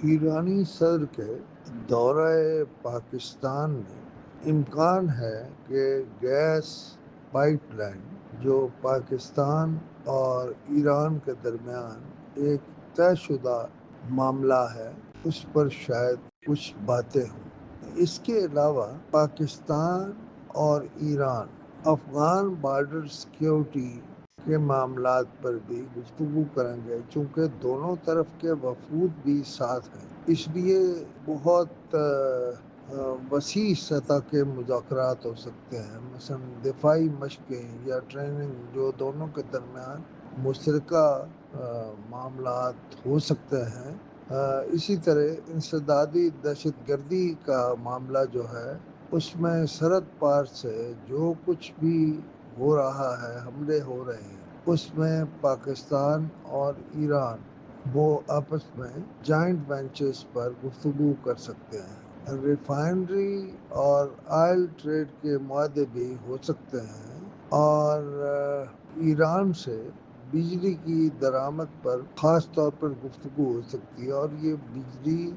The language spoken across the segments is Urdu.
ایرانی صدر کے دورہ پاکستان میں امکان ہے کہ گیس پائپ لائن جو پاکستان اور ایران کے درمیان ایک طے شدہ معاملہ ہے اس پر شاید کچھ باتیں ہوں۔ اس کے علاوہ پاکستان اور ایران افغان بارڈر سیکیورٹی کے معاملات پر بھی گفتگو کریں گے، چونکہ دونوں طرف کے وفود بھی ساتھ ہیں، اس لیے بہت وسیع سطح کے مذاکرات ہو سکتے ہیں، مثلا دفاعی مشقیں یا ٹریننگ جو دونوں کے درمیان مشترکہ معاملات ہو سکتے ہیں۔ اسی طرح انسدادی دہشت گردی کا معاملہ جو ہے اس میں سرحد پار سے جو کچھ بھی ہو رہا ہے، حملے ہو رہے ہیں، اس میں پاکستان اور ایران وہ آپس میں جوائنٹ وینچرز پر گفتگو کر سکتے ہیں۔ ریفائنری اور آئل ٹریڈ کے معاہدے بھی ہو سکتے ہیں، اور ایران سے بجلی کی درآمد پر خاص طور پر گفتگو ہو سکتی ہے، اور یہ بجلی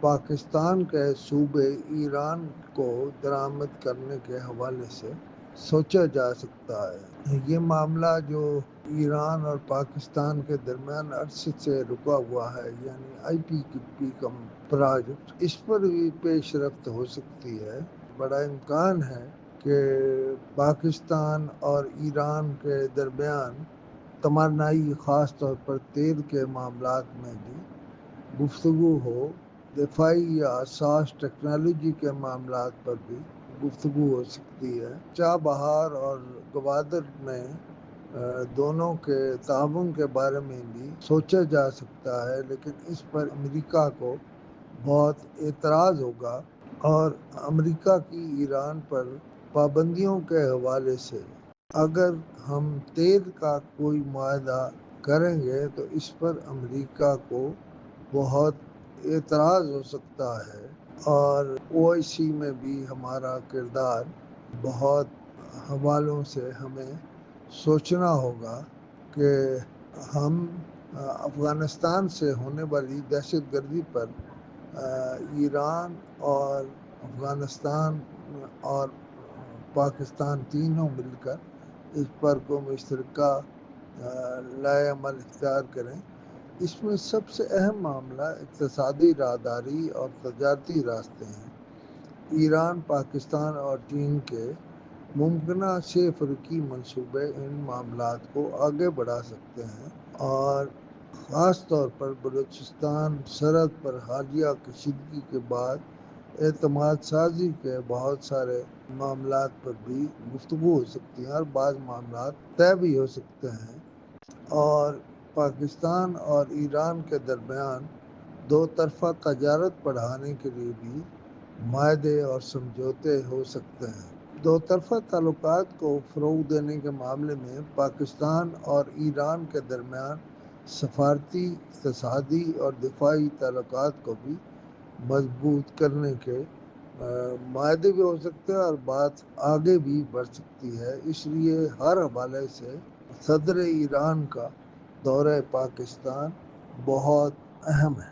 پاکستان کے صوبے ایران کو درآمد کرنے کے حوالے سے سوچا جا سکتا ہے۔ یہ معاملہ جو ایران اور پاکستان کے درمیان عرصے سے رکا ہوا ہے، یعنی آئی پی کا پروجیکٹ، اس پر بھی پیش رفت ہو سکتی ہے۔ بڑا امکان ہے کہ پاکستان اور ایران کے درمیان توانائی، خاص طور پر تیل کے معاملات میں بھی گفتگو ہو۔ دفاعی یا حساس ٹیکنالوجی کے معاملات پر بھی گفتگو ہو سکتی ہے۔ چابہار اور گوادر میں دونوں کے تعاون کے بارے میں بھی سوچا جا سکتا ہے، لیکن اس پر امریکہ کو بہت اعتراض ہوگا، اور امریکہ کی ایران پر پابندیوں کے حوالے سے اگر ہم تیل کا کوئی معاہدہ کریں گے تو اس پر امریکہ کو بہت اعتراض ہو سکتا ہے، اور OIC میں بھی ہمارا کردار بہت حوالوں سے ہمیں سوچنا ہوگا کہ ہم افغانستان سے ہونے والی دہشت گردی پر ایران اور افغانستان اور پاکستان تینوں مل کر اس پر کو مشترکہ لائحہ عمل اختیار کریں۔ اس میں سب سے اہم معاملہ اقتصادی راہداری اور تجارتی راستے ہیں۔ ایران، پاکستان اور چین کے ممکنہ 6 فرقی منصوبے ان معاملات کو آگے بڑھا سکتے ہیں، اور خاص طور پر بلوچستان سرحد پر حالیہ کشیدگی کے بعد اعتماد سازی کے بہت سارے معاملات پر بھی گفتگو ہو سکتی ہے، اور بعض معاملات طے بھی ہو سکتے ہیں، اور پاکستان اور ایران کے درمیان دو طرفہ تجارت بڑھانے کے لیے بھی معاہدے اور سمجھوتے ہو سکتے ہیں۔ دو طرفہ تعلقات کو فروغ دینے کے معاملے میں پاکستان اور ایران کے درمیان سفارتی، اقتصادی اور دفاعی تعلقات کو بھی مضبوط کرنے کے معاہدے بھی ہو سکتے ہیں، اور بات آگے بھی بڑھ سکتی ہے۔ اس لیے ہر حوالے سے صدر ایران کا دورہ پاکستان بہت اہم ہے۔